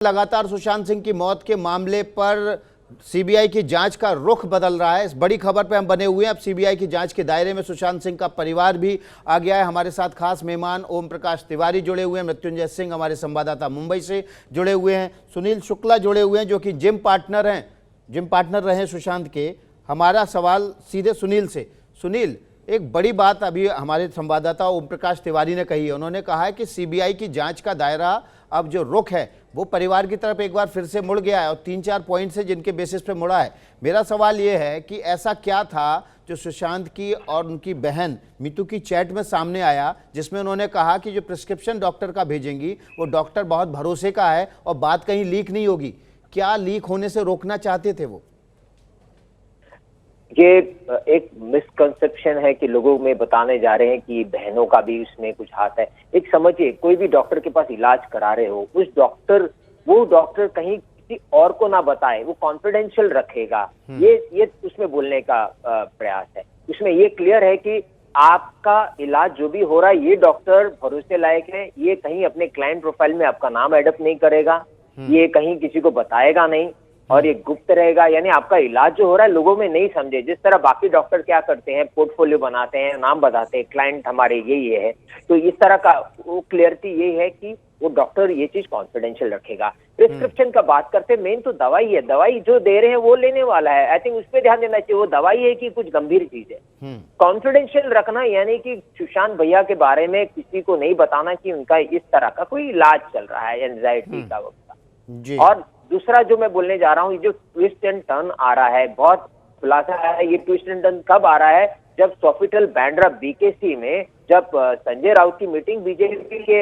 लगातार सुशांत सिंह की मौत के मामले पर सीबीआई की जांच का रुख बदल रहा है। इस बड़ी खबर पे हम बने हुए हैं। अब सीबीआई की जांच के दायरे में सुशांत सिंह का परिवार भी आ गया है। हमारे साथ खास मेहमान ओम प्रकाश तिवारी जुड़े हुए हैं, मृत्युंजय सिंह हमारे संवाददाता मुंबई से जुड़े हुए हैं, सुनील शुक्ला जुड़े हुए हैं जो कि जिम पार्टनर रहे सुशांत के। हमारा सवाल सीधे सुनील से। सुनील, एक बड़ी बात अभी हमारे संवाददाता ओम प्रकाश तिवारी ने कही है। उन्होंने कहा है कि सीबीआई की जांच का दायरा अब जो रुख है वो परिवार की तरफ एक बार फिर से मुड़ गया है और 3-4 पॉइंट से जिनके बेसिस पे मुड़ा है। मेरा सवाल ये है कि ऐसा क्या था जो सुशांत की और उनकी बहन मीतू की चैट में सामने आया, जिसमें उन्होंने कहा कि जो प्रिस्क्रिप्शन डॉक्टर का भेजेंगी वो डॉक्टर बहुत भरोसे का है और बात कहीं लीक नहीं होगी। क्या लीक होने से रोकना चाहते थे वो? ये एक मिसकंसेप्शन है कि लोगों में बताने जा रहे हैं कि बहनों का भी उसमें कुछ हाथ है। एक समझिए, कोई भी डॉक्टर के पास इलाज करा रहे हो, वो डॉक्टर कहीं किसी और को ना बताए, वो कॉन्फिडेंशियल रखेगा। ये उसमें बोलने का प्रयास है। उसमें ये क्लियर है कि आपका इलाज जो भी हो रहा है, ये डॉक्टर भरोसे लायक है, ये कहीं अपने क्लाइंट प्रोफाइल में आपका नाम एडअप नहीं करेगा, ये कहीं किसी को बताएगा नहीं और ये गुप्त रहेगा। यानी आपका इलाज जो हो रहा है लोगों में नहीं समझे। जिस तरह बाकी डॉक्टर क्या करते हैं, पोर्टफोलियो बनाते हैं, नाम बताते हैं, क्लाइंट हमारे ये है, तो इस तरह का वो क्लियरिटी ये है कि वो डॉक्टर ये चीज कॉन्फिडेंशियल रखेगा। प्रिस्क्रिप्शन का बात करते, मेन तो दवाई है, दवाई जो दे रहे हैं वो लेने वाला है। आई थिंक उस पर ध्यान देना चाहिए। वो दवाई है कि कुछ गंभीर चीज है। कॉन्फिडेंशियल रखना यानी कि सुशांत भैया के बारे में किसी को नहीं बताना कि उनका इस तरह का कोई इलाज चल रहा है एंजाइटी का वक्त। और दूसरा जो मैं बोलने जा रहा हूँ, ये जो ट्विस्ट एंड टर्न आ रहा है, बहुत खुलासा है। ये ट्विस्ट एंड टर्न कब आ रहा है? जब सॉफिटल बांद्रा बीकेसी में जब संजय राउत की मीटिंग बीजेपी के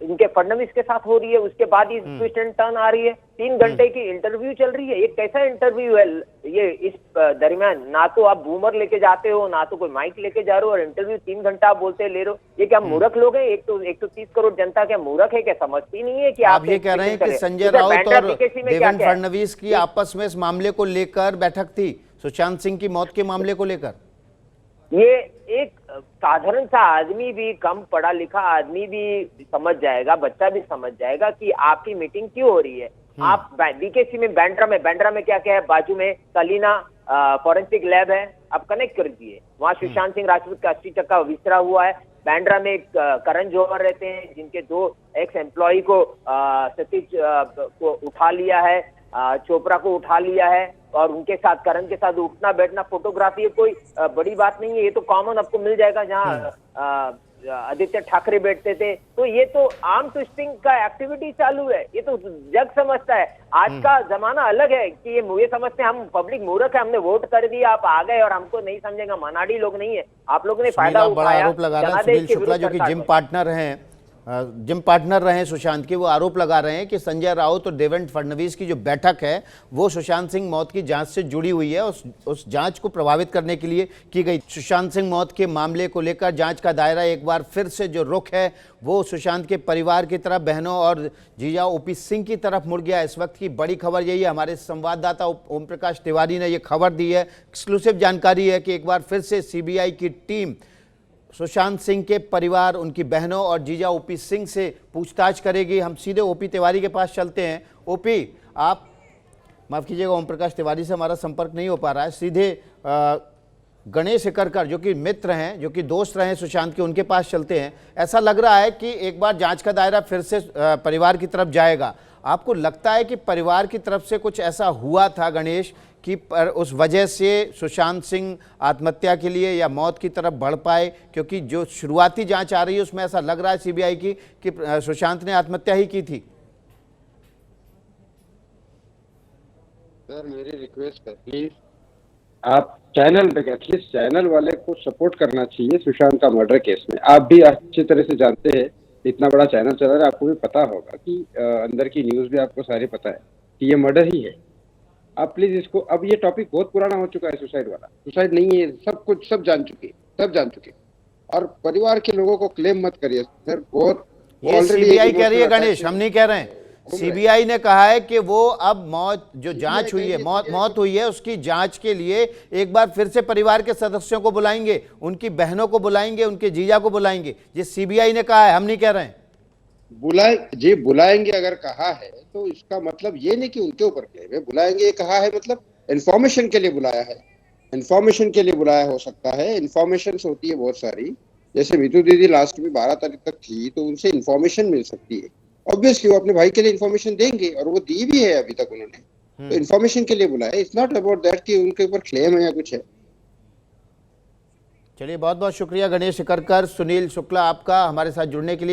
इनके फडणवीस के साथ हो रही है, उसके बाद ये ट्विस्ट एंड टर्न आ रही है। 3 घंटे की इंटरव्यू चल रही है। ये कैसा इंटरव्यू है ये? इस दरमियान ना तो आप बूमर लेके जाते हो, ना तो कोई माइक लेके जा रहे हो, और इंटरव्यू 3 घंटा आप बोलते ले रहे हो। ये क्या मूर्ख लोग हैं? एक तो 30 करोड़ जनता क्या मूर्ख है? क्या समझती नहीं है कि आप ये कह रहे हैं कि संजय राउत और देवेंद्र फडणवीस की आपस में इस मामले को लेकर बैठक थी, सुशांत सिंह की मौत के मामले को लेकर? ये एक साधारण सा आदमी भी, कम पढ़ा लिखा आदमी भी समझ जाएगा, बच्चा भी समझ जाएगा कि आपकी मीटिंग क्यों हो रही है। आप बीकेसी में बांद्रा में क्या क्या है? बाजू में कलीना फॉरेंसिक लैब है, आप कनेक्ट कर दिए। वहाँ सुशांत सिंह राजपूत का 80 टक्का विसरा हुआ है। बांद्रा में करण जौहर रहते हैं, जिनके 2 एक्स एम्प्लॉय को सतीश को उठा लिया है, चोपड़ा को उठा लिया है, और उनके साथ करण के साथ उठना बैठना फोटोग्राफी है, कोई बड़ी बात नहीं है। ये तो कॉमन आपको मिल जाएगा जहाँ आदित्य ठाकरे बैठते थे। तो ये तो आर्म ट्विस्टिंग का एक्टिविटी चालू है। ये तो जग समझता है। आज का जमाना अलग है कि ये समझते हैं हम पब्लिक मूर्ख है, हमने वोट कर दिया, आप आ गए और हमको नहीं समझेगा। मनाड़ी लोग नहीं है, आप लोगों ने फायदा उठाया। आरोप लगा रहे हैं सुनील शुक्ला, जो कि जिम पार्टनर रहे सुशांत के, वो आरोप लगा रहे हैं कि संजय राउत और देवेंद्र फडणवीस की जो बैठक है वो सुशांत सिंह मौत की जांच से जुड़ी हुई है, उस जांच को प्रभावित करने के लिए की गई। सुशांत सिंह मौत के मामले को लेकर जांच का दायरा एक बार फिर से जो रुख है वो सुशांत के परिवार की तरफ, बहनों और जीजा ओपी सिंह की तरफ मुड़ गया। इस वक्त की बड़ी खबर यही है। हमारे संवाददाता ओम प्रकाश तिवारी ने यह खबर दी है, एक्सक्लूसिव जानकारी है कि एक बार फिर से सीबीआई की टीम सुशांत सिंह के परिवार, उनकी बहनों और जीजा ओपी सिंह से पूछताछ करेगी। हम सीधे ओपी तिवारी के पास चलते हैं। ओपी, आप माफ़ कीजिएगा, ओम प्रकाश तिवारी से हमारा संपर्क नहीं हो पा रहा है। सीधे गणेश एकरकर, जो कि मित्र हैं, जो कि दोस्त रहे सुशांत के, उनके पास चलते हैं। ऐसा लग रहा है कि एक बार जांच का दायरा फिर से परिवार की तरफ जाएगा। आपको लगता है कि परिवार की तरफ से कुछ ऐसा हुआ था गणेश कि उस वजह से सुशांत सिंह आत्महत्या के लिए या मौत की तरफ बढ़ पाए? क्योंकि जो शुरुआती जांच आ रही है उसमें ऐसा लग रहा है सीबीआई की कि सुशांत ने आत्महत्या ही की थी। सर, मेरी रिक्वेस्ट है, प्लीज आप चैनल पे, एटलीस्ट चैनल वाले को सपोर्ट करना चाहिए सुशांत का मर्डर केस में। आप भी अच्छी तरह से जानते हैं, इतना बड़ा चैनल चला रहा है, आपको भी पता होगा कि अंदर की न्यूज भी आपको सारी पता है कि ये मर्डर ही है। आप प्लीज इसको, अब ये टॉपिक बहुत पुराना हो चुका है, सुसाइड वाला। सुसाइड नहीं है, सब जान चुके। और परिवार के लोगों को क्लेम मत करिए सर, बहुत ये सीबीआई कह रही है गणेश, हम नहीं कह रहे हैं। सीबीआई ने कहा है कि वो अब मौत, जो जांच हुई है, मौत हुई है, उसकी जांच के लिए एक बार फिर से परिवार के सदस्यों को बुलाएंगे, उनकी बहनों को बुलाएंगे, उनके जीजा को बुलाएंगे। ये सीबीआई ने कहा है, हम नहीं कह रहे हैं। बुलाएंगे अगर कहा है तो इसका मतलब ये नहीं कि उनके ऊपर क्लेम है। बुलाएंगे ये कहा है मतलब इन्फॉर्मेशन के लिए बुलाया है, इन्फॉर्मेशन के लिए बुलाया हो सकता है। इन्फॉर्मेशन होती है बहुत सारी, जैसे मीतू दीदी लास्ट में 12 तारीख तक थी तो उनसे इन्फॉर्मेशन मिल सकती है। ऑब्वियसली वो अपने भाई के लिए इन्फॉर्मेशन देंगे और वो दी भी है अभी तक उन्होंने, तो इन्फॉर्मेशन के लिए बुलाया। इट्स नॉट अबाउट दैट कि उनके ऊपर क्लेम है या कुछ है। चलिए, बहुत बहुत शुक्रिया गणेश शिकरकर, सुनील शुक्ला आपका हमारे साथ जुड़ने के लिए।